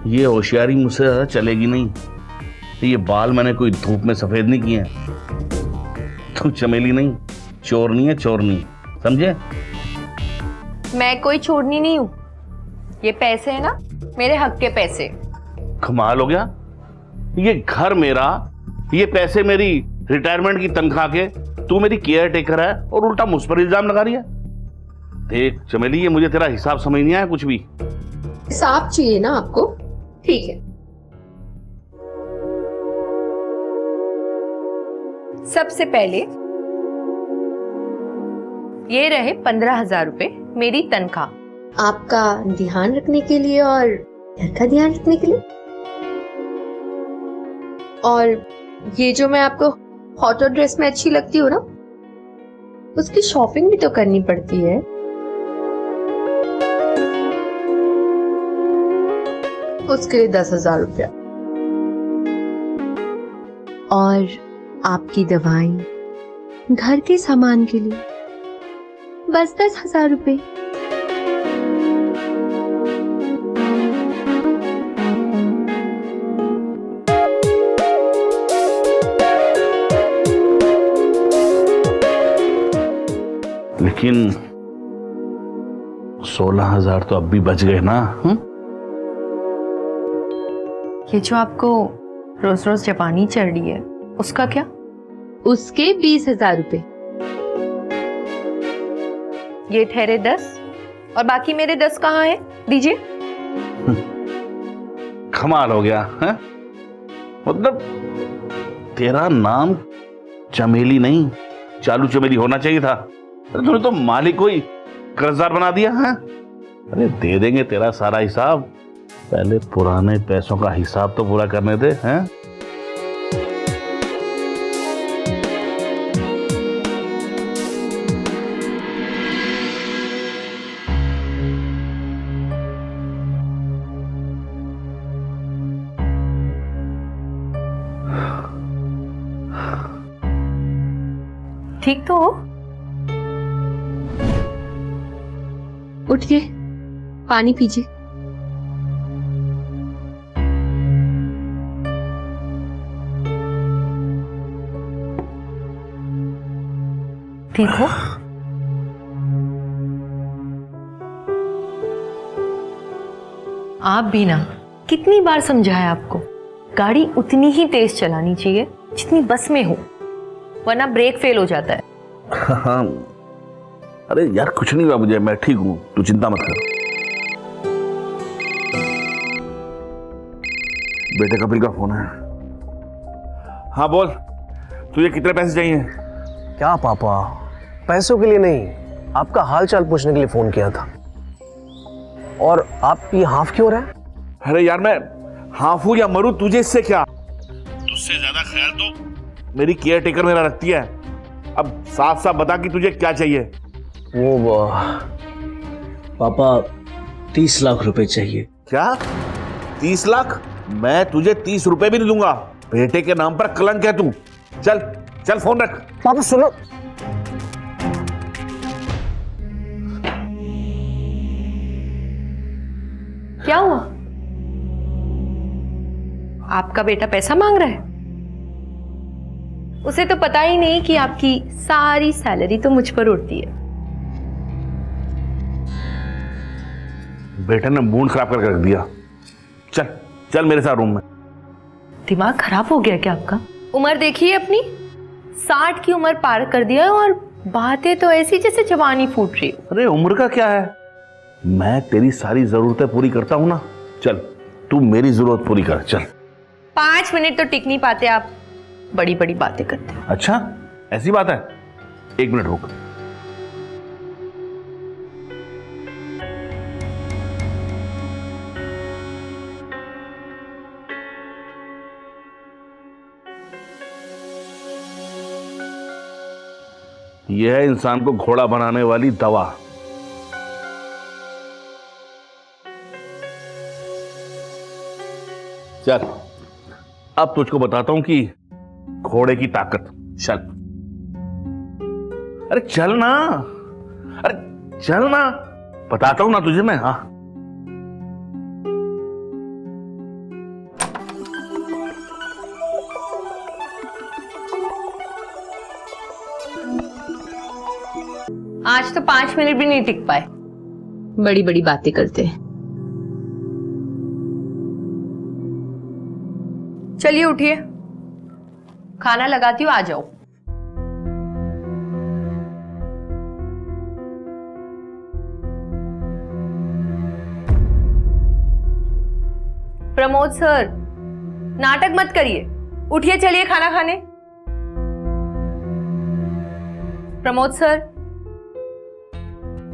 ये होशियारी मुझसे ज्यादा चलेगी नहीं। ये बाल मैंने कोई धूप में सफेद नहीं किए हैं। तू चमेली नहीं, चोरनी है, चोरनी, समझे? मैं कोई चोरनी नहीं हूँ। ये पैसे है ना, मेरे हक के पैसे। कमाल हो गया। ये घर मेरा, ये पैसे मेरी रिटायरमेंट की तनख्वाह के, तू मेरी केयर टेकर है और उल्टा मुझ पर इल्जाम लगा रही है। देख चमेली, ये मुझे तेरा हिसाब समझ नहीं आया कुछ भी। हिसाब चाहिए ना आपको? ठीक है। सबसे पहले ये रहे 15,000 रुपए मेरी तनख्वाह। आपका ध्यान रखने के लिए और घर का ध्यान रखने के लिए। और ये जो मैं आपको हॉट ड्रेस में अच्छी लगती हूँ ना, उसकी शॉपिंग भी तो करनी पड़ती है। उसके लिए 10,000 रुपया। और आपकी दवाएं, घर के सामान के लिए बस 10,000 रुपए। लेकिन 16,000 तो अब भी बच गए ना? ये जो आपको रोज रोज जापानी चढ़ रही है, उसका क्या? उसके 20,000 रुपए। ये ठहरे 10 और बाकी मेरे 10 कहाँ हैं? दीजिए। कमाल हो गया है? मतलब तेरा नाम चमेली नहीं, चालू चमेली होना चाहिए था। अरे तूने तो मालिक को ही कर्जदार बना दिया है। अरे दे देंगे तेरा सारा हिसाब, पहले पुराने पैसों का हिसाब तो पूरा करने दे। हैं? ठीक तो हो? उठिए, पानी पीजिए। ठीक हो? आप भी ना, कितनी बार समझाया आपको, गाड़ी उतनी ही तेज चलानी चाहिए जितनी बस में हो, वरना ब्रेक फेल हो जाता है। हाँ, अरे यार कुछ नहीं हुआ मुझे, मैं ठीक हूँ, तू चिंता मत कर। बेटे कपिल का फोन है। हाँ बोल, तुझे कितने पैसे चाहिए? क्या पापा, पैसों के लिए नहीं, आपका हाल चाल पूछने के लिए फोन किया था। और आप ये हाफ क्यों रहे? अरे यार मैं हाफ हूँ या मरूं, तुझे इससे क्या? तुझसे ज्यादा ख्याल तो मेरी केयर टेकर मेरा रखती है। अब साफ साफ बता कि तुझे क्या चाहिए। वो पापा 30 लाख रुपए चाहिए। क्या? 30 लाख? मैं तुझे 30 रुपए भी नहीं दूंगा। बेटे के नाम पर कलंक है तू। चल चल फोन रख। पापा सुनो, क्या हुआ? आपका बेटा पैसा मांग रहा है? उसे तो पता ही नहीं कि आपकी सारी सैलरी तो मुझ पर उड़ती है। बेटे ने मूड खराब करके रख दिया। चल चल मेरे साथ रूम में। दिमाग खराब हो गया क्या आपका? उम्र देखिए अपनी, 60 की उम्र पार कर दिया है और बातें तो ऐसी जैसे जवानी फूट रही हो। अरे उम्र का क्या है, मैं तेरी सारी जरूरतें पूरी करता हूं ना। चल तू मेरी जरूरत पूरी कर। चल 5 मिनट तो टिक नहीं पाते आप, बड़ी बड़ी बातें करते हो। अच्छा ऐसी बात है, 1 मिनट रुक। यह है इंसान को घोड़ा बनाने वाली दवा। चल अब तुझको बताता हूं कि घोड़े की ताकत। चल अरे चल ना, अरे चल ना, बताता हूं ना तुझे मैं। हाँ आज तो 5 मिनट भी नहीं टिक पाए। बड़ी बड़ी बातें करते हैं। चलिए उठिए, खाना लगाती हूँ, आ जाओ। प्रमोद सर, नाटक मत करिए, उठिए, चलिए खाना खाने। प्रमोद सर,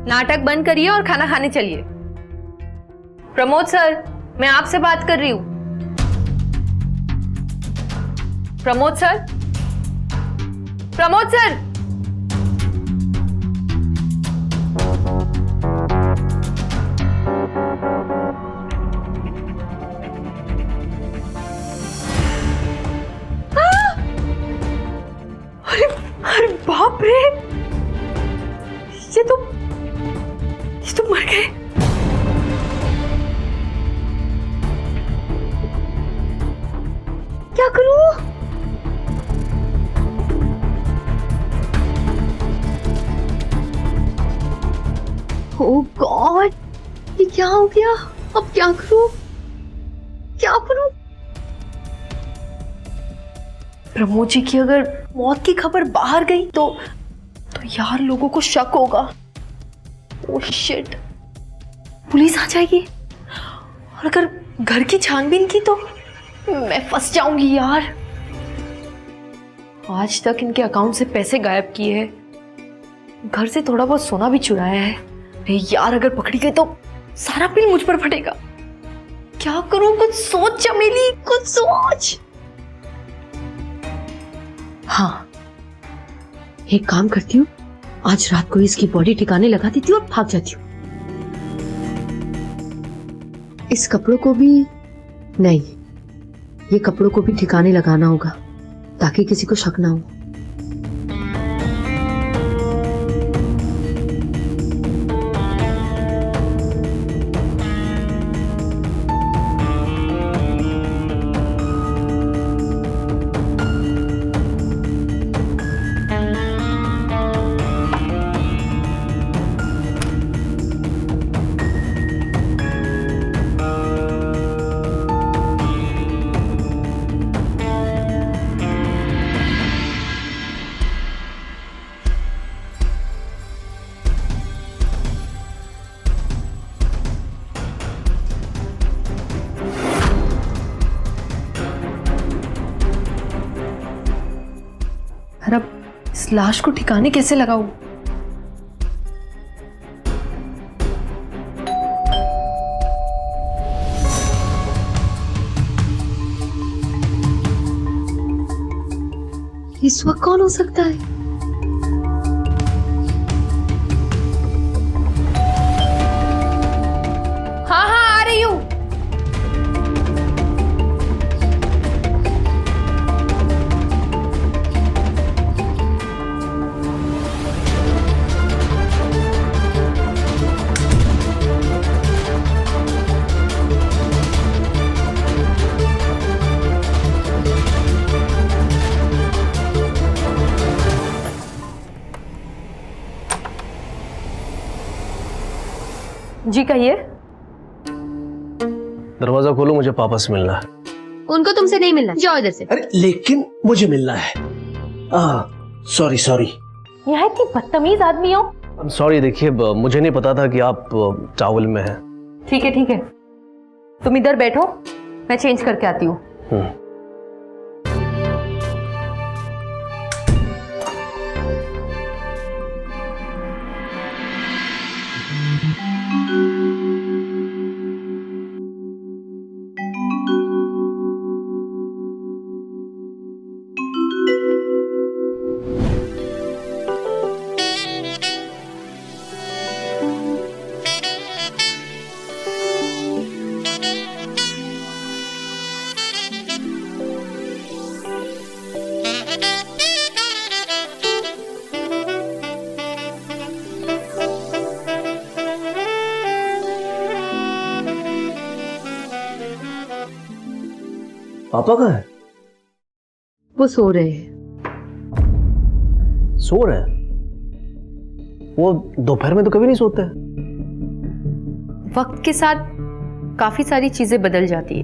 नाटक बंद करिए और खाना खाने चलिए। प्रमोद सर, मैं आपसे बात कर रही हूं। प्रमोद सर, प्रमोद सर, अरे अरे बाप रे, ये तो मर गए। क्या करूं? ओह गॉड, ये क्या हो गया? अब क्या करूं? क्या करूं? प्रमोद जी की अगर मौत की खबर बाहर गई तो यार लोगों को शक होगा। ओह शिट, पुलिस आ जाएगी और अगर घर की छानबीन की तो मैं फंस जाऊंगी यार। आज तक इनके अकाउंट से पैसे गायब किए हैं, घर से थोड़ा बहुत सोना भी चुराया है। अरे यार, अगर पकड़ी गई तो सारा बिल मुझ पर फटेगा। क्या करूं? कुछ सोच चमेली, कुछ सोच। हाँ, एक काम करती हूँ, आज रात को इसकी बॉडी ठिकाने लगा देती हूँ और भाग जाती हूँ। इस कपड़ों को भी नहीं, ये कपड़ों को भी ठिकाने लगाना होगा ताकि किसी को शक ना हो। अब इस लाश को ठिकाने कैसे लगाऊं? इस वक्त कौन हो सकता है? हाँ हाँ, आ रही हूं। जी कहिए। दरवाजा खोलो, मुझे पापा से मिलना है। उनको तुमसे नहीं मिलना, जाओ इधर से। अरे लेकिन मुझे मिलना है। Sorry sorry. यहाँ इतनी बदतमीज आदमी हो। सॉरी, देखिए मुझे नहीं पता था कि आप चावल में हैं। ठीक है, तुम इधर बैठो, मैं चेंज करके आती हूँ। पापा कहाँ है? वो सो रहे हैं। सो रहे हैं? वो दोपहर में तो कभी नहीं सोते। वक्त के साथ काफी सारी चीजें बदल जाती है।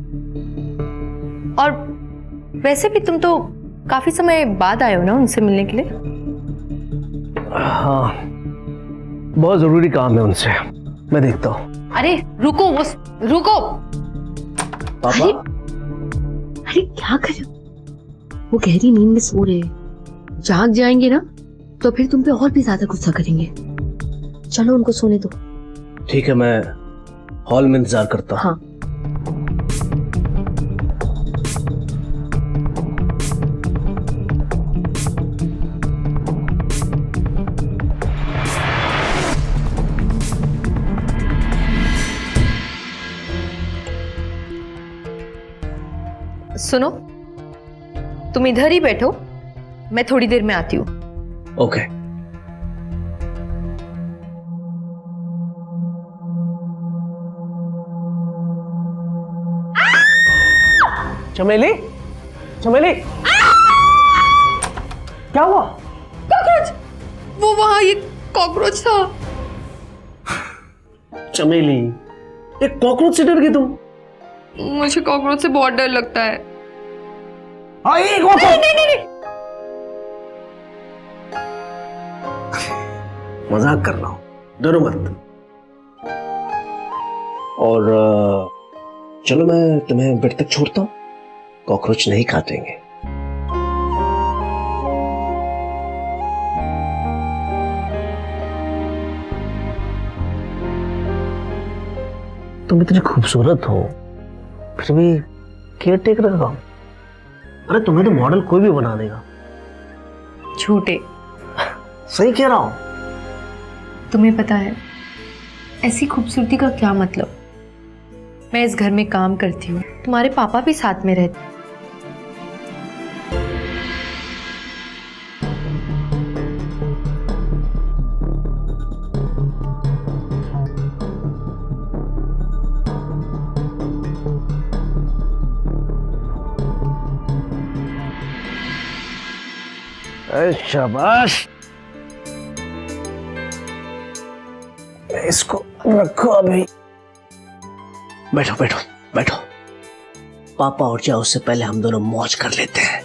और वैसे भी तुम तो काफी समय बाद आए हो ना उनसे मिलने के लिए। हाँ, बहुत जरूरी काम है उनसे, मैं देखता हूँ। अरे रुको, वो रुको। पापा, अरे क्या कर रहे हो? वो गहरी नींद में सो रहे हैं, जाग जाएंगे ना तो फिर तुम पे और भी ज्यादा गुस्सा करेंगे। चलो उनको सोने दो। ठीक है, मैं हॉल में इंतजार करता हूँ। हाँ। सुनो, तुम इधर ही बैठो, मैं थोड़ी देर में आती हूँ। ओके। चमेली, चमेली, क्या हुआ? कॉकरोच! वो वहां ये कॉकरोच था। चमेली, एक कॉकरोच से डर गई तुम? मुझे कॉकरोच से बहुत डर लगता है। नहीं। मजाक कर रहा हूं, डरो मत। और चलो मैं तुम्हें बेड तक छोड़ता हूँ, कॉकरोच नहीं काटेंगे। तुम इतनी खूबसूरत हो, फिर भी केयर टेकर का काम। अरे तुम्हें तो मॉडल कोई भी बना देगा। झूठे। सही कह रहा हूं। तुम्हें पता है ऐसी खूबसूरती का क्या मतलब? मैं इस घर में काम करती हूँ, तुम्हारे पापा भी साथ में रहते। शाबाश, इसको रखो अभी। बैठो बैठो बैठो, पापा और जाओ उससे पहले हम दोनों मौज कर लेते हैं।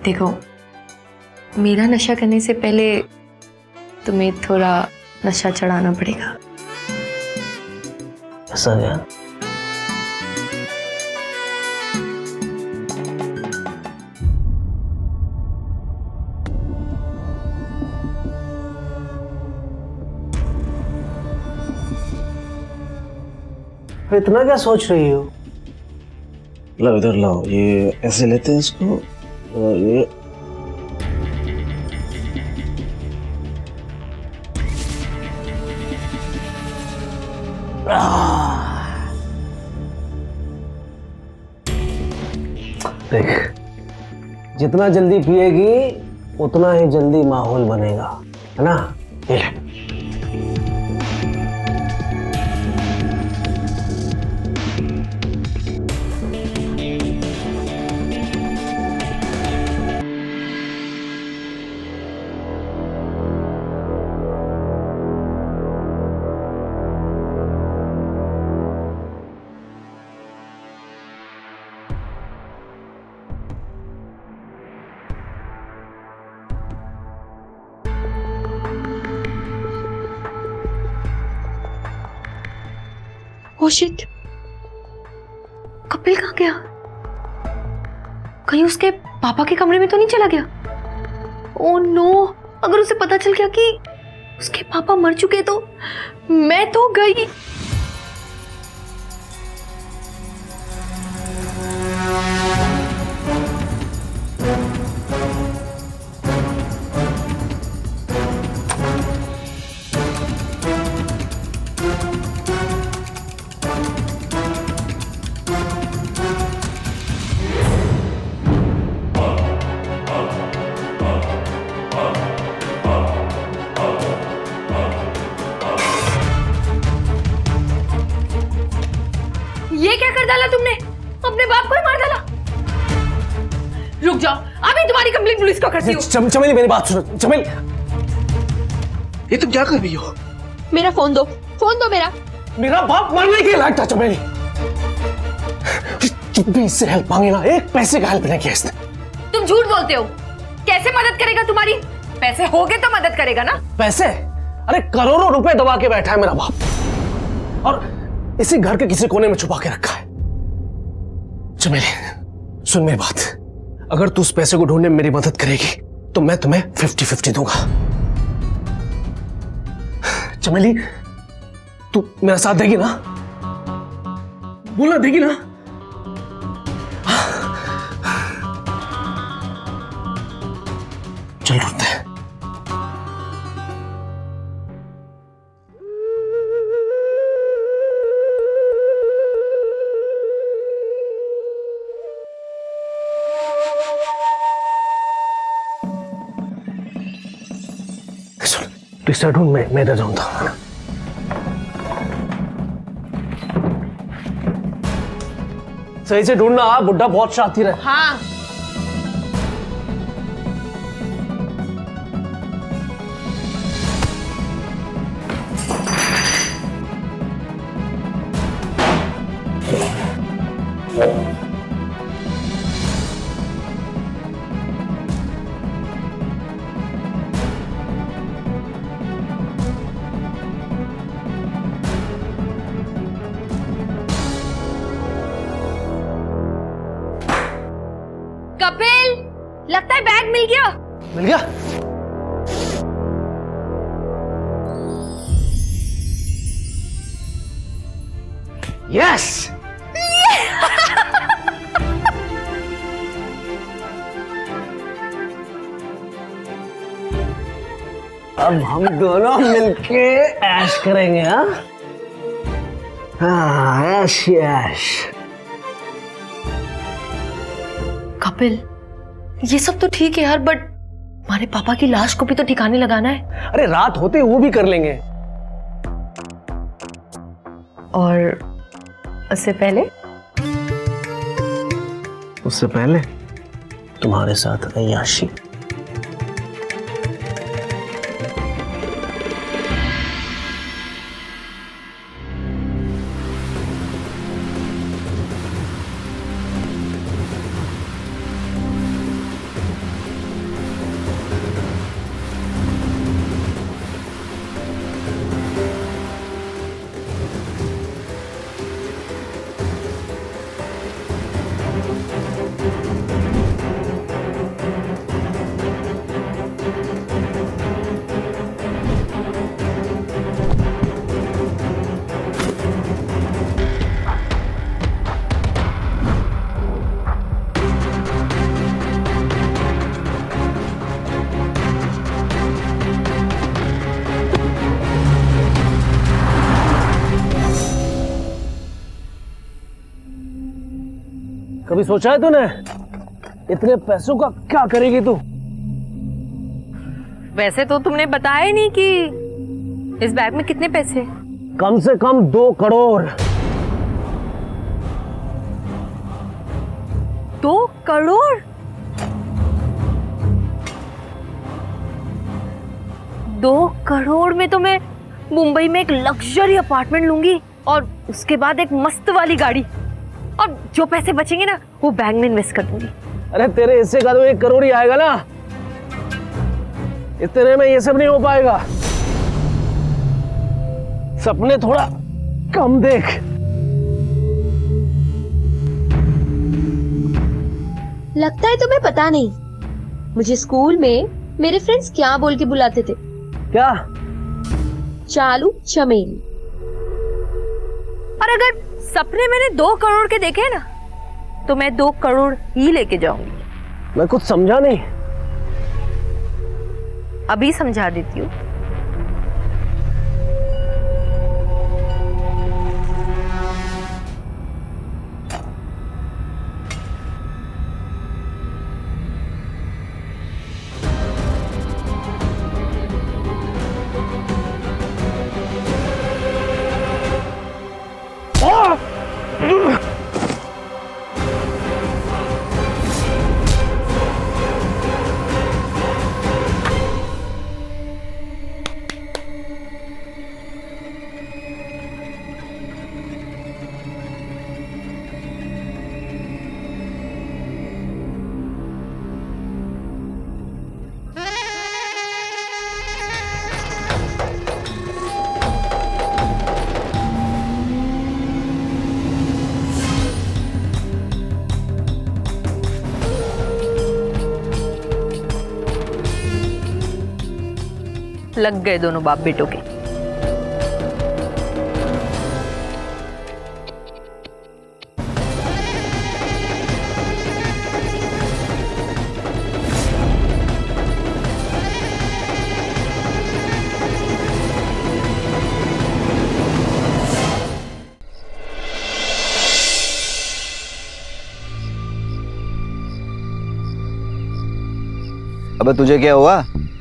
देखो, मेरा नशा करने से पहले तुम्हें थोड़ा नशा चढ़ाना पड़ेगा। ऐसा क्या? इतना क्या सोच रही हो? लाओ इधर लाओ, ये ऐसे लेते हैं इसको, और ये देख, जितना जल्दी पिएगी उतना ही जल्दी माहौल बनेगा, है ना? ये ले। ओह शिट, कपिल कहाँ गया? कहीं उसके पापा के कमरे में तो नहीं चला गया? ओह नो, अगर उसे पता चल गया कि उसके पापा मर चुके तो मैं तो गई। ये क्या कर डाला तुमने? अपने बाप को ही मार डाला। रुक जाओ, अभी तुम्हारी कंप्लेंट पुलिस को करती हूँ। चमेली मेरी बात सुनो, चमेली। ये तुम क्या कर रही हो? मेरा फोन दो मेरा। मेरा बाप मरने के लायक था चमेली। जब भी इससे हेल्प मांगे ना, एक पैसे का हेल्प नहीं किया इसने। तुम झूठ बोलते हो। कैसे मदद करेगा तुम्हारी? पैसे होगे तो मदद करेगा ना। पैसे? अरे करोड़ों रुपए दबा के बैठा है मेरा बाप, और इसी घर के किसी कोने में छुपा के रखा है। चमेली सुन मेरी बात, अगर तू उस पैसे को ढूंढने में मेरी मदद करेगी तो मैं तुम्हें 50-50 दूंगा। चमेली तू मेरा साथ देगी ना? बोलना देगी ना? चल ढूंढते हैं। सुन, तू इसे ढूंढ, मैं इधर जाऊंगा, है ना? सही से ढूंढना, बुड्ढा बहुत शातिर है। हाँ। कपिल, लगता है बैग मिल गया। मिल गया? यस। अब हम दोनों मिलके ऐश करेंगे। हाँ, ऐश ऐश। कपिल, ये सब तो ठीक है यार, बट हमारे पापा की लाश को भी तो ठिकाने लगाना है। अरे रात होते वो भी कर लेंगे। और उससे पहले? उससे पहले तुम्हारे साथ अय्याशी। कभी सोचा है तूने इतने पैसों का क्या करेगी तू? वैसे तो तुमने बताया ही नहीं कि इस बैग में कितने पैसे। कम से कम 2 करोड़। 2 करोड़? 2 करोड़ में तो मैं मुंबई में एक लग्जरी अपार्टमेंट लूंगी और उसके बाद एक मस्त वाली गाड़ी, और जो पैसे बचेंगे ना वो बैंक में इन्वेस्ट कर दूंगी। अरे तेरे हिस्से का तो 1 करोड़ ही आएगा ना, इतने में ये सब नहीं हो पाएगा। सपने थोड़ा कम देख। लगता है तुम्हें पता नहीं मुझे स्कूल में मेरे फ्रेंड्स क्या बोल के बुलाते थे। क्या? चालू चमेली। और अगर सपने मैंने 2 करोड़ के देखे ना तो मैं 2 करोड़ ही लेके जाऊंगी। मैं कुछ समझा नहीं। अभी समझा देती हूँ। लग गए दोनों बाप बेटों के। अबे तुझे क्या हुआ?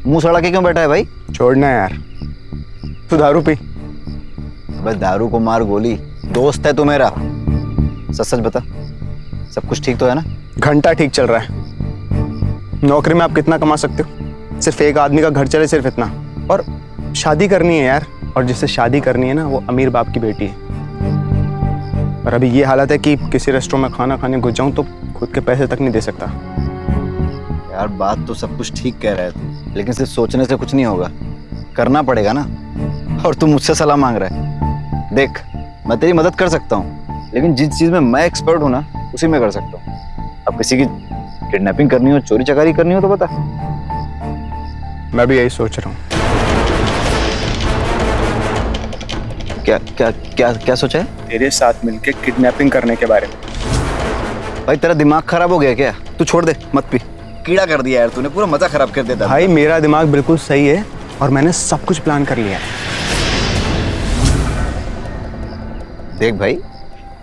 मुंह सड़ा के क्यों बैठा है भाई? छोड़ना यार, तू दारू पी। अबे दारू को मार गोली, दोस्त है तू मेरा। सच सच बता, सब कुछ ठीक तो है ना? घंटा ठीक चल रहा है। नौकरी में आप कितना कमा सकते हो? सिर्फ एक आदमी का घर चले सिर्फ इतना। और शादी करनी है यार, और जिससे शादी करनी है ना वो अमीर बाप की बेटी है। और अभी ये हालत है कि किसी रेस्टोरेंट में खाना खाने घुस जाऊं तो खुद के पैसे तक नहीं दे सकता। यार बात तो सब कुछ ठीक कह रहा है तू, लेकिन सिर्फ सोचने से कुछ नहीं होगा, करना पड़ेगा ना। और तू मुझसे सलाह मांग रहा है। देख, मैं तेरी मदद कर सकता हूँ, लेकिन जिस चीज में मैं एक्सपर्ट हूँ ना उसी में कर सकता हूँ। अब किसी की किडनैपिंग करनी हो, चोरी चकारी करनी हो तो बता। मैं भी यही सोच रहा हूँ। क्या क्या क्या क्या सोचा है? तेरे साथ मिलके किडनैपिंग करने के बारे में। भाई तेरा दिमाग खराब हो गया क्या? तू छोड़ दे, मत पी। कीड़ा कर दिया यार तूने, पूरा मजा खराब कर देता। भाई मेरा दिमाग बिल्कुल सही है और मैंने सब कुछ प्लान कर लिया है। देख भाई,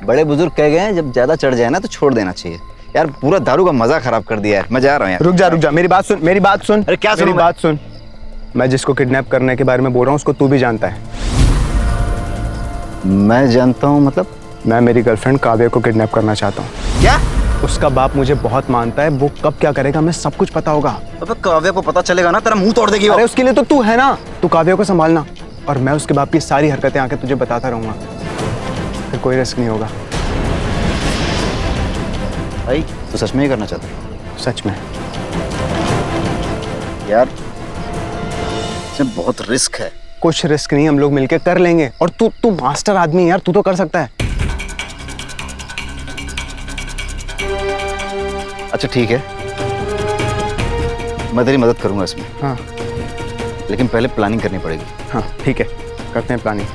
बड़े बुजुर्ग कह गए हैं जब ज्यादा चढ़ जाए ना तो छोड़ देना चाहिए। यार पूरा दारू का मजा खराब कर दिया है। मैं जा रहा हूँ यार। रुक जा, मेरी बात सुन, मेरी बात सुन। अरे क्या मेरी सुनूं बात सुन। मैं जिसको किडनैप करने के बारे में बोल रहा हूँ उसको तू भी जानता है। मैं जानता हूँ मतलब? मैं मेरी गर्लफ्रेंड काव्या को किडनैप करना चाहता हूँ। क्या? उसका बाप मुझे बहुत मानता है, वो कब क्या करेगा मैं सब कुछ पता होगा। अबे काव्या को पता चलेगा ना तेरा मुंह तोड़ देगी वो। अरे उसके लिए तो तू है ना, तू काव्या को संभालना और मैं उसके बाप की सारी हरकतें आके तुझे बताता रहूंगा। फिर कोई रिस्क नहीं होगा। भाई तू सच में ही करना चाहता है? सच में यार इसमें बहुत रिस्क है। कुछ रिस्क नहीं, हम लोग मिलके कर लेंगे। और तू मास्टर आदमी है यार, तू तो कर सकता है। अच्छा ठीक है, मैं तेरी मदद करूंगा इसमें। हाँ लेकिन पहले प्लानिंग करनी पड़ेगी। हाँ ठीक है, करते हैं प्लानिंग।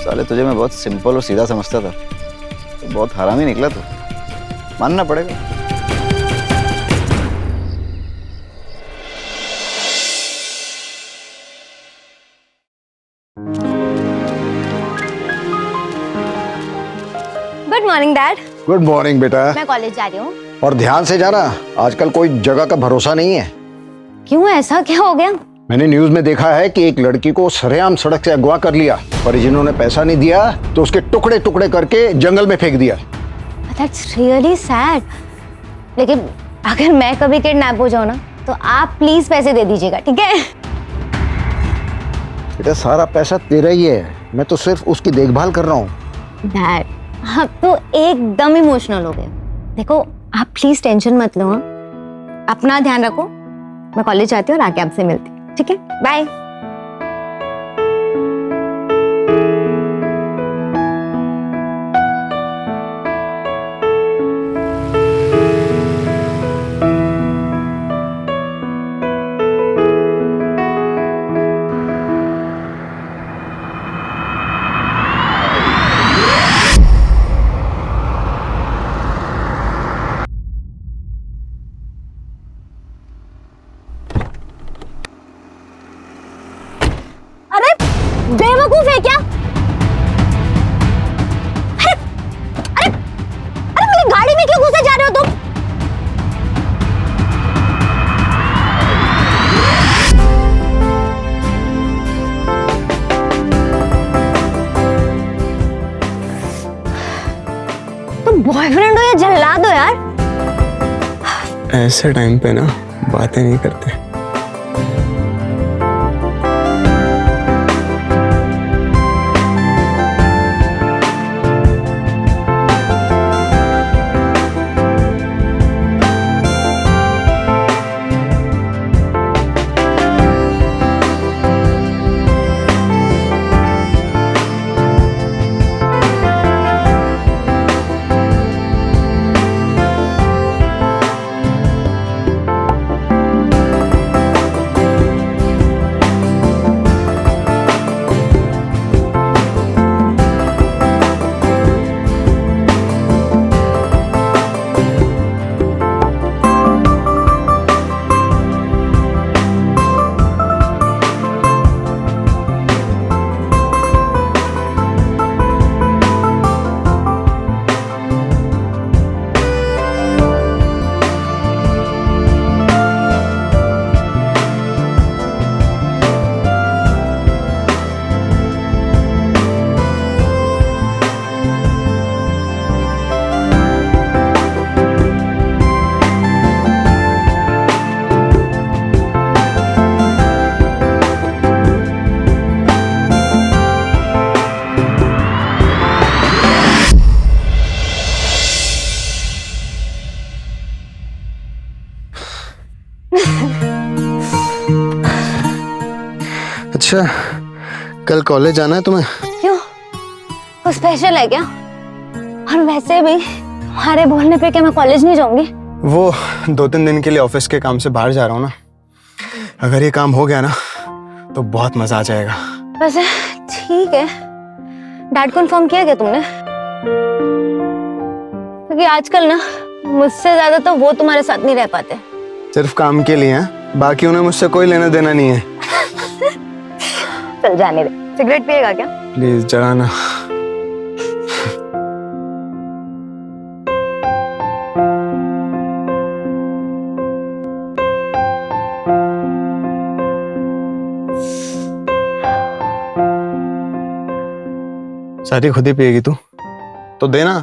साले तुझे मैं बहुत सिंपल और सीधा समझता था, तो बहुत हरामी निकला तू, मानना पड़ेगा। Good morning dad. Good morning बेटा। मैं कॉलेज जा रही हूँ। और ध्यान से जाना, आजकल कोई जगह का भरोसा नहीं है। क्यों, ऐसा क्या हो गया? मैंने न्यूज में देखा है कि एक लड़की को सरेआम सड़क से अगवा कर लिया, परिजनों ने पैसा नहीं दिया तो उसके टुकड़े टुकड़े करके जंगल में फेंक दिया। That's really sad. लेकिन अगर मैं कभी किडनैप हो जाऊँ ना तो आप प्लीज पैसे दे दीजिएगा, ठीक है? बेटा सारा पैसा तेरा ही है, मैं तो सिर्फ उसकी देखभाल कर रहा हूँ। डैड आप तो एकदम इमोशनल हो गए। देखो आप प्लीज टेंशन मत लो, हाँ? अपना ध्यान रखो। मैं कॉलेज जाती हूँ और आके आपसे मिलती हूँ, ठीक है? बाय। अरे बेवकूफ है क्या? अरे अरे अरे मेरी गाड़ी में क्यों घुसे जा रहे हो तुम? तुम बॉयफ्रेंड हो या जल्लाद हो यार? ऐसे टाइम पे ना बातें नहीं करते। अच्छा, कल कॉलेज जाना है तुम्हें? क्यों, कुछ स्पेशल है क्या? और वैसे भी हमारे बोलने पे क्या मैं कॉलेज नहीं जाऊंगी? वो 2-3 दिन के लिए ऑफिस के काम से बाहर जा रहा हूँ ना। अगर ये काम हो गया ना तो बहुत मजा आ जाएगा। वैसे ठीक है, डैड को इन्फॉर्म किया क्या तुमने? क्योंकि आजकल ना मुझसे ज्यादा तो वो तुम्हारे साथ नहीं रह पाते। सिर्फ काम के लिए हैं, बाकी उन्हें मुझसे कोई लेना देना नहीं है। चल जाने दे। सिगरेट पिएगा क्या? प्लीज जरा ना। शादी खुद ही पिएगी तू तो देना।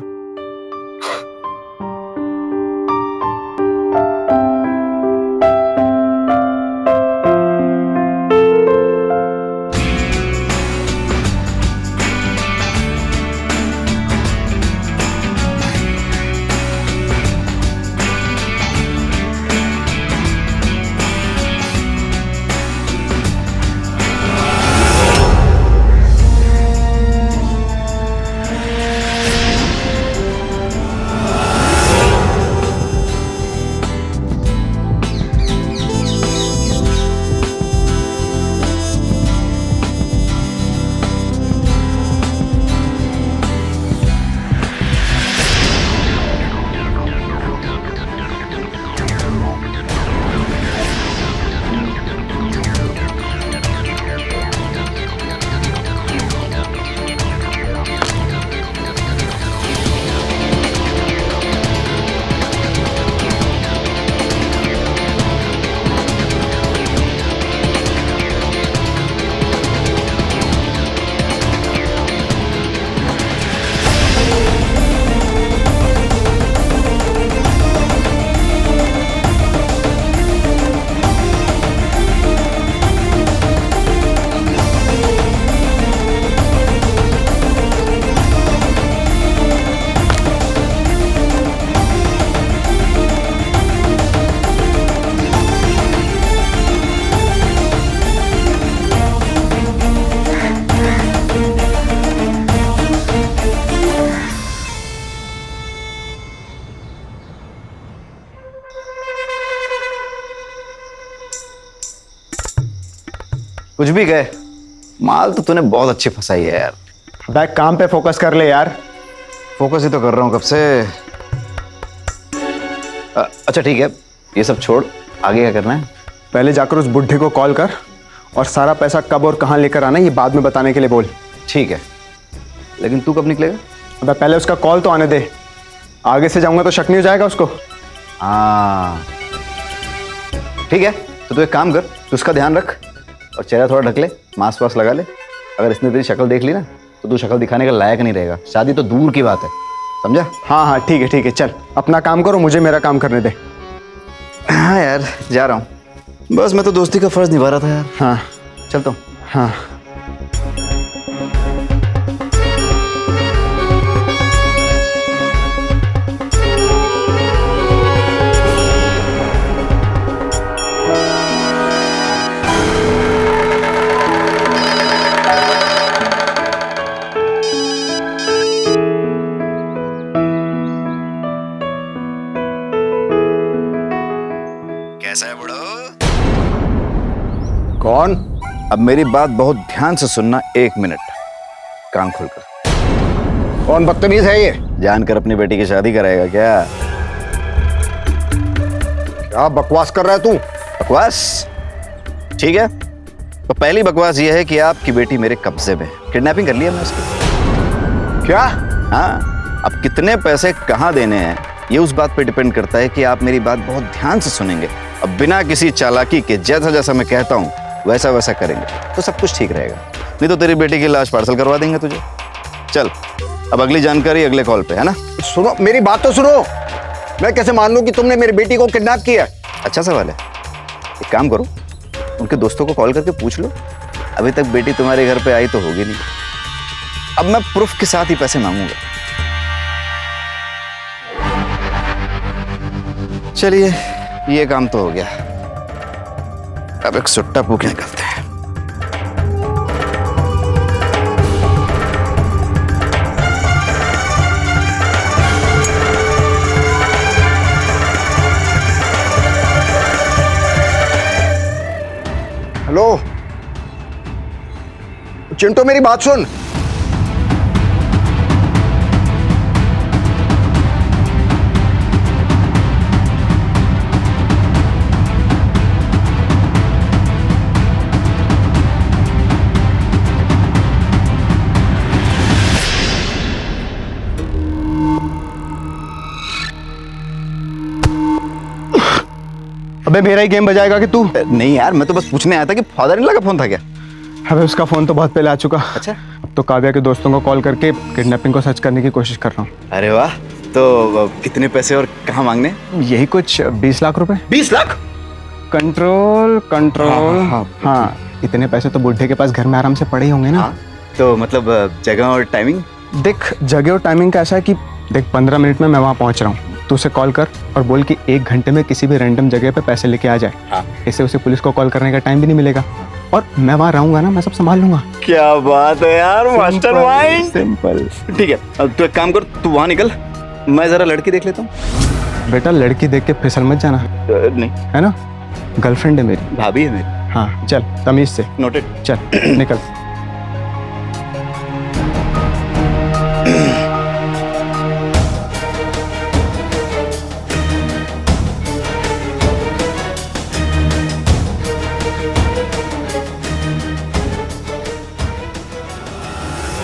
कुछ भी कहे, माल तो तूने बहुत अच्छी फंसाई है यार। बैक काम पे फोकस कर ले यार। फोकस ही तो कर रहा हूँ कब से। अच्छा ठीक है, ये सब छोड़, आगे क्या करना है? पहले जाकर उस बुढ़े को कॉल कर और सारा पैसा कब और कहाँ लेकर आना है ये बाद में बताने के लिए बोल। ठीक है, लेकिन तू कब निकलेगा? अबे पहले उसका कॉल तो आने दे, आगे से जाऊंगा तो शक नहीं हो जाएगा उसको। हाँ ठीक है, तो तू एक काम कर, तू उसका ध्यान रख और चेहरा थोड़ा ढक ले, मास्क वास्क लगा ले। अगर इसने तेरी शक्ल देख ली ना तो तू शक्ल दिखाने का लायक नहीं रहेगा। शादी तो दूर की बात है, समझा? हाँ हाँ ठीक है, चल अपना काम करो, मुझे मेरा काम करने दे। हाँ यार जा रहा हूँ, बस मैं तो दोस्ती का फर्ज निभा रहा था यार। हाँ चलता हूँ। हाँ कैसा है बड़ो? कौन? अब मेरी बात बहुत ध्यान से सुनना, 1 मिनट कान खोलकर। कौन बदतमीज है ये? जानकर अपनी बेटी की शादी कराएगा क्या? क्या बकवास कर रहा है तू? बकवास? ठीक है, तो पहली बकवास ये है कि आपकी बेटी मेरे कब्जे में। किडनैपिंग कर लिया मैं उसकी। क्या? हाँ, अब कितने पैसे कहाँ देने हैं ये उस बात पे डिपेंड करता है कि आप मेरी बात बहुत ध्यान से सुनेंगे। अब बिना किसी चालाकी के जैसा जैसा मैं कहता हूँ वैसा वैसा करेंगे तो सब कुछ ठीक रहेगा, नहीं तो तेरी बेटी की लाश पार्सल करवा देंगे तुझे। चल, अब अगली जानकारी अगले कॉल पे, है ना? सुनो, मेरी बात तो सुनो। मैं कैसे मान लूं कि तुमने मेरी बेटी को किडनैप किया? अच्छा सवाल है। एक काम करो, उनके दोस्तों को कॉल करके पूछ लो। अभी तक बेटी तुम्हारे घर पे आई तो होगी नहीं। अब मैं प्रूफ के साथ ही पैसे मांगूंगा। चलिए, ये काम तो हो गया। अब एक सुट्टा पूके निकलते हैं। चिंटू मेरी बात सुन। अबे मेरा ही गेम बजाएगा कि तू? नहीं यार, मैं तो बस पूछने आया था कि फादर इन लॉ का फोन था क्या? अबे उसका फोन तो बहुत पहले आ चुका। अच्छा। अब तो काव्या के दोस्तों को कॉल करके किडनैपिंग को सर्च करने की कोशिश कर रहा हूँ। अरे वाह, तो कितने पैसे और कहाँ मांगने? यही कुछ 20 लाख रुपए। 20 लाख? Control control. हाँ, हाँ, इतने पैसे तो बुढ़े के पास घर में आराम से पड़े ही होंगे ना। हाँ, तो मतलब जगह और टाइमिंग? देख, जगह और टाइमिंग का ऐसा है कि देख 15 मिनट में मैं वहाँ पहुँच रहा हूँ। तू उसे कॉल कर और बोल कि 1 घंटे में किसी भी रैंडम जगह पे पैसे लेके आ जाए। हाँ। इससे उसे पुलिस को कॉल करने का टाइम भी नहीं मिलेगा और मैं वहाँ रहूंगा ना, मैं सब संभाल लूंगा। क्या बात है यार, मास्टरमाइंड। सिंपल। ठीक है, अब तू एक काम कर, तू वहाँ निकल, मैं जरा लड़की देख लेता हूँ। बेटा लड़की देख के फिसल मत जाना, नहीं, है ना? गर्लफ्रेंड है मेरी। भाभी है मेरी। हाँ चल, तमीज से। नोटेड। चल निकल।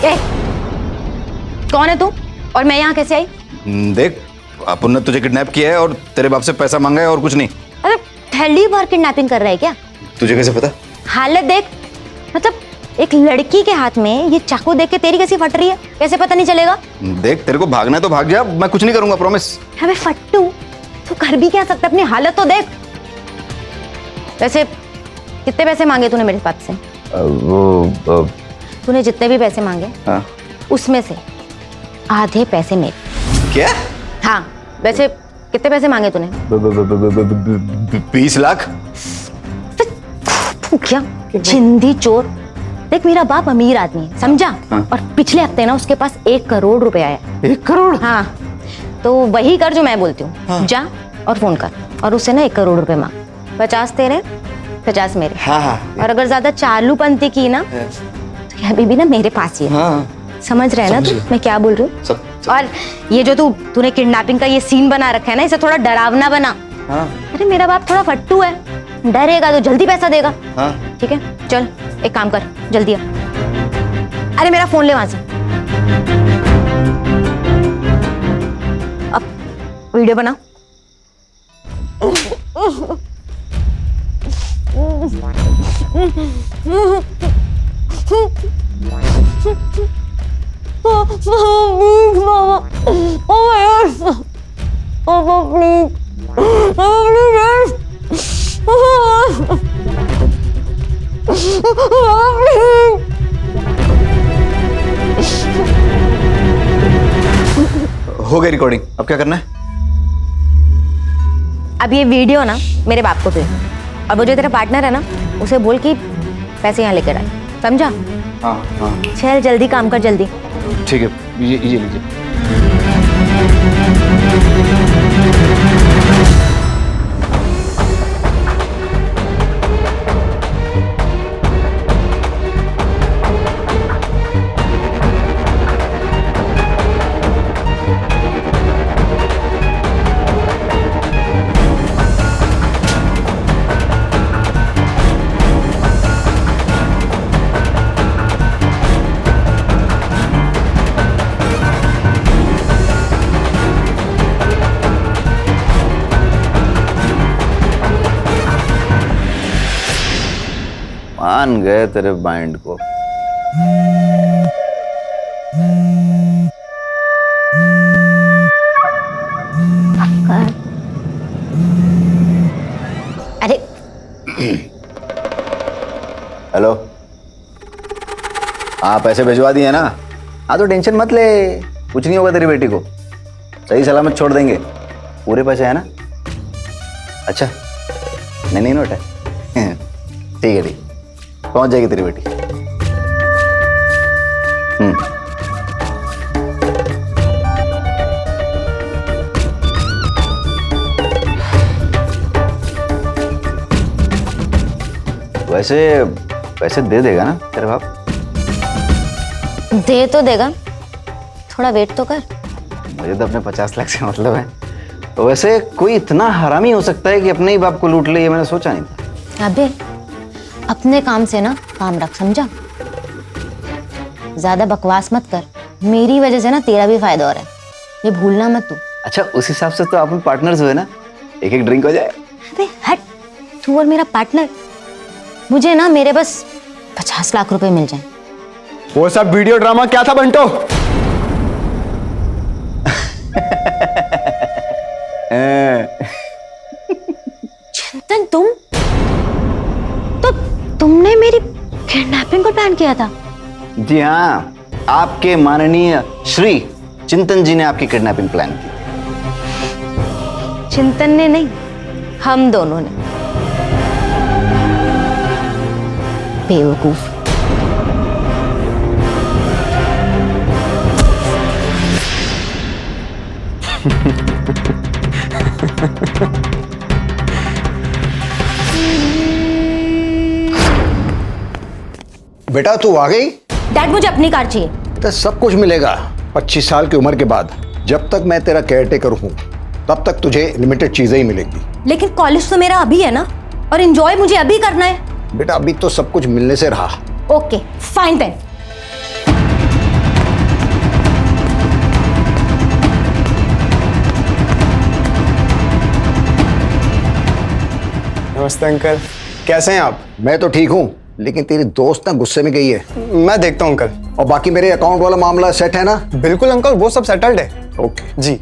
ए, कौन है तू और मैं यहाँ कैसे आई? देख, अपन ने तुझे किडनैप किया है और तेरे बाप से पैसा मांगा है और कुछ नहीं। अरे पहली बार किडनैपिंग कर रहा है क्या? तुझे कैसे पता? हालत देख, मतलब एक लड़की के हाथ में ये चाकू देख के तेरी कैसी फट रही है, कैसे पता नहीं चलेगा? देख, तेरे को भागना है तो भाग जा, मैं कुछ नहीं करूंगा, प्रॉमिस। अबे फट्टू, तू कर भी क्या सकता है? अपनी हालत तो देख। वैसे कितने पैसे मांगे तूने मेरे पास से? तूने जितने भी पैसे मांगे, हाँ। उसमें से आधे पैसे मेरे। क्या? हाँ, वैसे कितने पैसे मांगे तूने? 20 लाख? क्या चिंदी चोर। देख, मेरा बाप अमीर आदमी है, समझा? हाँ। और पिछले हफ्ते ना उसके पास 1 करोड़ रुपए आया। 1 करोड़? हाँ, तो वही कर जो मैं बोलती हूँ। हाँ। जा और फोन कर और उससे ना 1 करोड़ रुपए मांग। 50 तेरे, 50 मेरे। हाँ हाँ। और अगर ज्यादा चालूपंती की ना तो ये अभी भी ना मेरे पास ही है। हाँ। समझ रहे हैं ना तू मैं क्या बोल रही हूँ? सब। और ये जो तूने किडनैपिंग का ये सीन बना रखा है ना, इसे थोड़ा डरावना बना। हाँ। अरे मेरा बाप थोड़ा फट्टू है, डरेगा तो जल्दी पैसा देगा। हाँ। ठीक है, चल एक काम कर, जल्दी आ। अरे मेरा फोन ले वहां से। अब वीडियो बना। हो गई रिकॉर्डिंग, अब क्या करना है? अब ये वीडियो ना मेरे बाप को दे और वो जो तेरा पार्टनर है ना उसे बोल कि पैसे यहाँ लेकर आए, समझा? हाँ हाँ चल जल्दी काम कर, जल्दी। ठीक है, ये लीजिए। मान गए तेरे माइंड को। अरे हेलो, हाँ पैसे भिजवा दिए ना? हाँ तो टेंशन मत ले, कुछ नहीं होगा तेरी बेटी को, सही सलामत छोड़ देंगे। पूरे पैसे है ना? अच्छा, नहीं नोट है। ठीक है, ठीक, पहुंच जाएगी तेरी बेटी। वैसे पैसे दे देगा ना तेरे बाप? दे तो देगा, थोड़ा वेट तो कर। मुझे तो अपने 50 लाख से मतलब है। तो वैसे कोई इतना हरामी हो सकता है कि अपने ही बाप को लूट ले, ये मैंने सोचा नहीं था। अबे अपने काम से ना काम रख, समझा? ज्यादा बकवास मत कर, मेरी वजह से ना तेरा भी फायदा हो रहा है, ये भूलना मत तू। अच्छा, उस हिसाब से तो आप पार्टनर्स हुए ना, एक एक ड्रिंक हो जाए। अबे हट, तू और मेरा पार्टनर। मुझे ना मेरे बस 50 लाख रुपए मिल जाए। वो सब वीडियो ड्रामा क्या था बंटो? चिंतन, तुमने मेरी किडनैपिंग को प्लान किया था? जी हाँ, आपके माननीय श्री चिंतन जी ने आपकी किडनैपिंग प्लान की। चिंतन ने नहीं, हम दोनों ने। बेवकूफ। बेटा तू आ गई? डैड मुझे अपनी कार चाहिए। तो सब कुछ मिलेगा 25 साल की उम्र के बाद। जब तक मैं तेरा केयरटेकर हूँ तब तक तुझे लिमिटेड चीजें ही मिलेंगी। लेकिन कॉलेज तो मेरा अभी है ना, और एंजॉय मुझे अभी करना है। बेटा अभी तो सब कुछ मिलने से रहा। Okay fine then. नमस्ते अंकल, कैसे हैं आप? मैं तो ठीक हूँ, लेकिन तेरी दोस्त ना गुस्से में गई है। मैं देखता हूँ अंकल। और बाकी मेरे अकाउंट वाला मामला सेट है ना? बिल्कुल अंकल, वो सब सेटल्ड है। ओके जी।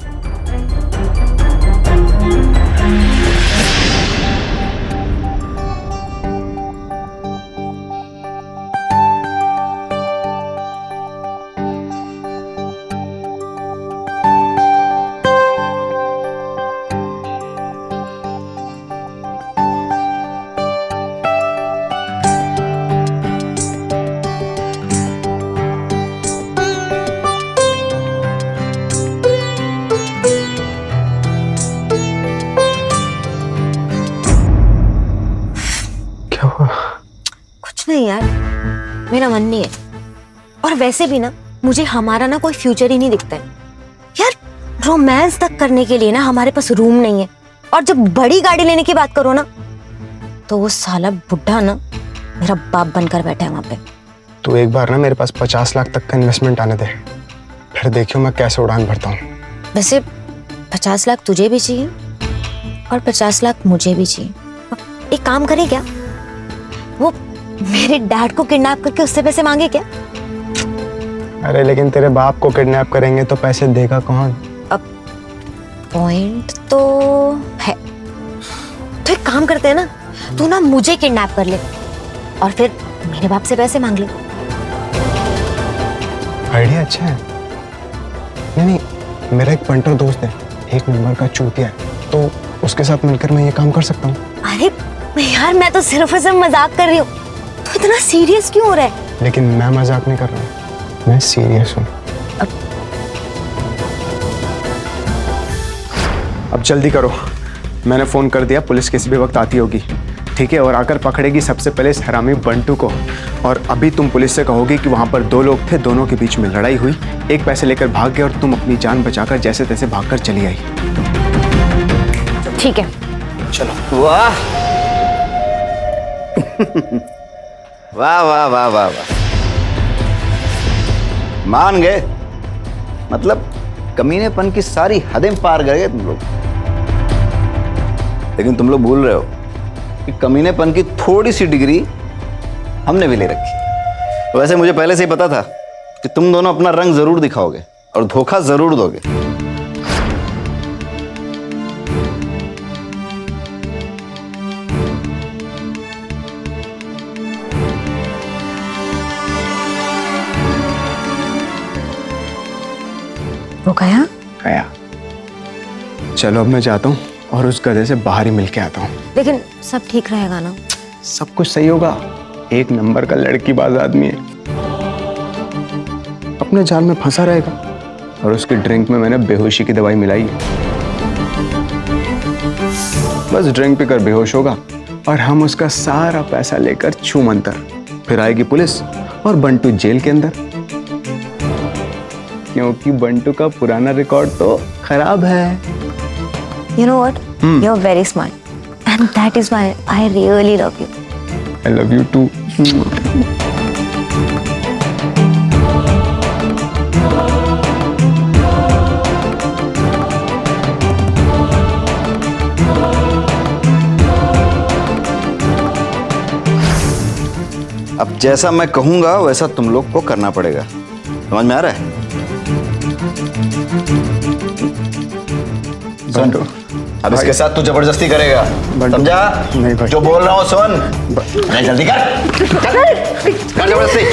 कुछ नहीं यार, मेरा मन नहीं है। और वैसे भी ना मुझे हमारा ना कोई फ्यूचर ही नहीं दिखता है यार। रोमांस तक करने के लिए ना हमारे पास रूम नहीं है, और जब बड़ी गाड़ी लेने की बात करो ना तो वो साला बुढ़ा ना मेरा बाप बनकर बैठा है वहां पे। तो एक बार ना मेरे पास 50 लाख तक का इन्वेस्टमेंट आने दे, फिर देखियो मैं कैसे उड़ान भरता हूँ। वैसे 50 लाख तुझे भी चाहिए और 50 लाख मुझे भी चाहिए। एक काम करे क्या, वो मेरे डैड को किडनैप करके उससे पैसे मांगे क्या? अरे लेकिन तेरे बाप को किडनैप करेंगे तो पैसे देगा कौन? अब पॉइंट तो है। तो एक काम करते हैं ना, तू ना मुझे किडनैप कर ले और फिर मेरे बाप से पैसे मांग ले। आइडिया अच्छा है। नहीं, मेरा एक पंटर दोस्त है, एक नंबर का चूतिया है, तो उसके साथ मिलकर मैं ये काम कर सकता हूँ। अरे यार, मैं तो सिर्फ और सिर्फ मजाक कर रही हूँ, तो इतना सीरियस क्यों हो रहा है? लेकिन मैं मजाक नहीं कर रहा हूँ, मैं सीरियस हूँ। अब जल्दी करो, मैंने फोन कर दिया, पुलिस किसी भी वक्त आती होगी, ठीक है? और आकर पकड़ेगी सबसे पहले इस हरामी बंटू को। और अभी तुम पुलिस से कहोगी कि वहां पर 2 लोग थे, दोनों के बीच में लड़ाई हुई, एक पैसे लेकर भाग गया और तुम अपनी जान बचाकर जैसे तैसे भागकर चली आई। ठीक है, चलो। वाह वाह वाह वाह वाह वाह, मान गए। मतलब कमीनेपन की सारी हदें पार कर गए तुम लोग। लेकिन तुम लोग भूल रहे हो कि कमीनेपन की थोड़ी सी डिग्री हमने भी ले रखी। वैसे मुझे पहले से ही पता था कि तुम दोनों अपना रंग जरूर दिखाओगे और धोखा जरूर दोगे। वो गया? गया। चलो अब मैं जाता हूँ और उस गधे से बाहर ही मिलके आता हूँ। लेकिन सब ठीक रहेगा ना? सब कुछ सही होगा, एक नंबर का लड़कीबाज आदमी है, अपने जाल में फंसा रहेगा। और उसकी ड्रिंक में मैंने बेहोशी की दवाई मिलाई है, बस ड्रिंक पीकर बेहोश होगा और हम उसका सारा पैसा लेकर छू मंतर। फिर आएगी पुलिस और बंटू जेल के अंदर। क्योंकि बंटू का पुराना रिकॉर्ड तो खराब है। You know what? You're very smart. And that is why I really love you. I love you too. अब जैसा मैं कहूंगा वैसा तुम लोग को करना पड़ेगा, समझ में आ रहा है? बंटू, अब इसके साथ तू जबरदस्ती करेगा, बंटू, समझा? नहीं भाई। जो बोल रहा हूँ सुन। नहीं, जल्दी कर जबरदस्ती।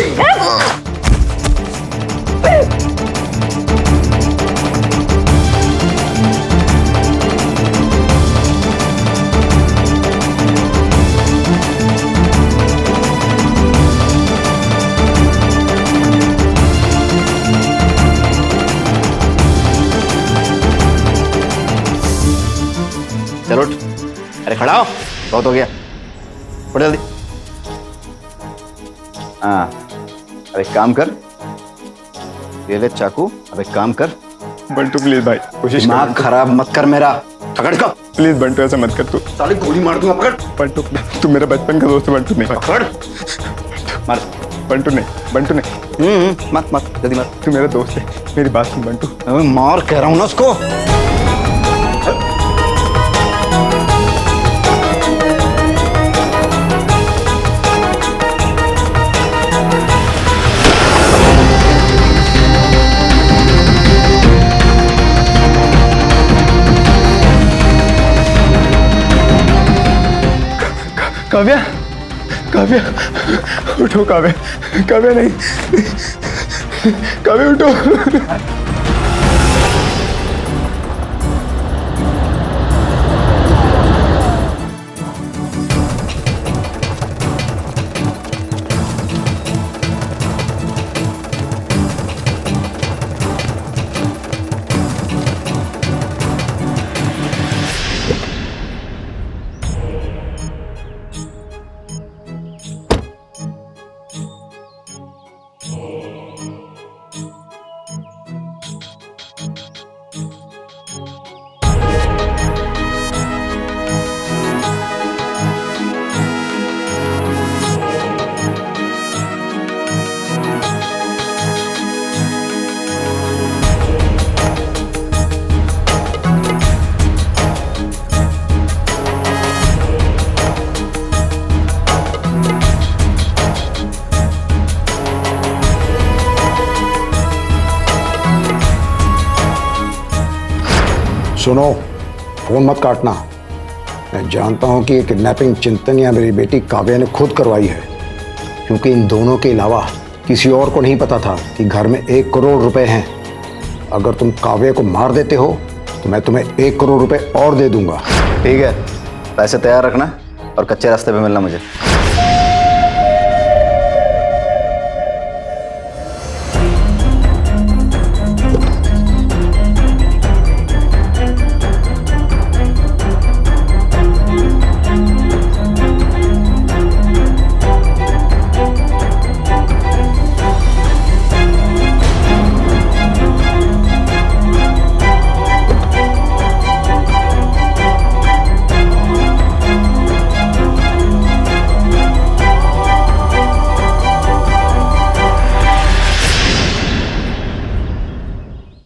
चलो उठ, अरे खड़ा हो, बहुत हो गया, उठ जल्दी। हाँ, अब एक काम कर, ये ले चाकू, अब एक काम कर। बंटू प्लीज भाई, कोशिश कर। दिमाग खराब मत कर मेरा, पकड़ को। प्लीज बंटू, ऐसा मत कर तू। साली गोली मार दूंगा, पकड़। बंटू, तू मेरा बचपन का दोस्त है बंटू। नहीं पकड़, मार। बंटू नहीं, बंटू नहीं, मत मत, जल्दी मार। तू मेरा दोस्त है, मेरी बात सुन बंटू। अबे मार कह रहा हूँ ना उसको। काव्या, काव्या उठो, काव्या, काव्या नहीं, काव्या उठो। सुनो, फोन मत काटना। मैं जानता हूं कि ये किडनैपिंग चिंतन या मेरी बेटी काव्या ने खुद करवाई है, क्योंकि इन दोनों के अलावा किसी और को नहीं पता था कि घर में 1 करोड़ रुपए हैं। अगर तुम काव्या को मार देते हो तो मैं तुम्हें 1 करोड़ रुपए और दे दूंगा। ठीक है, पैसे तैयार रखना और कच्चे रास्ते पे मिलना मुझे।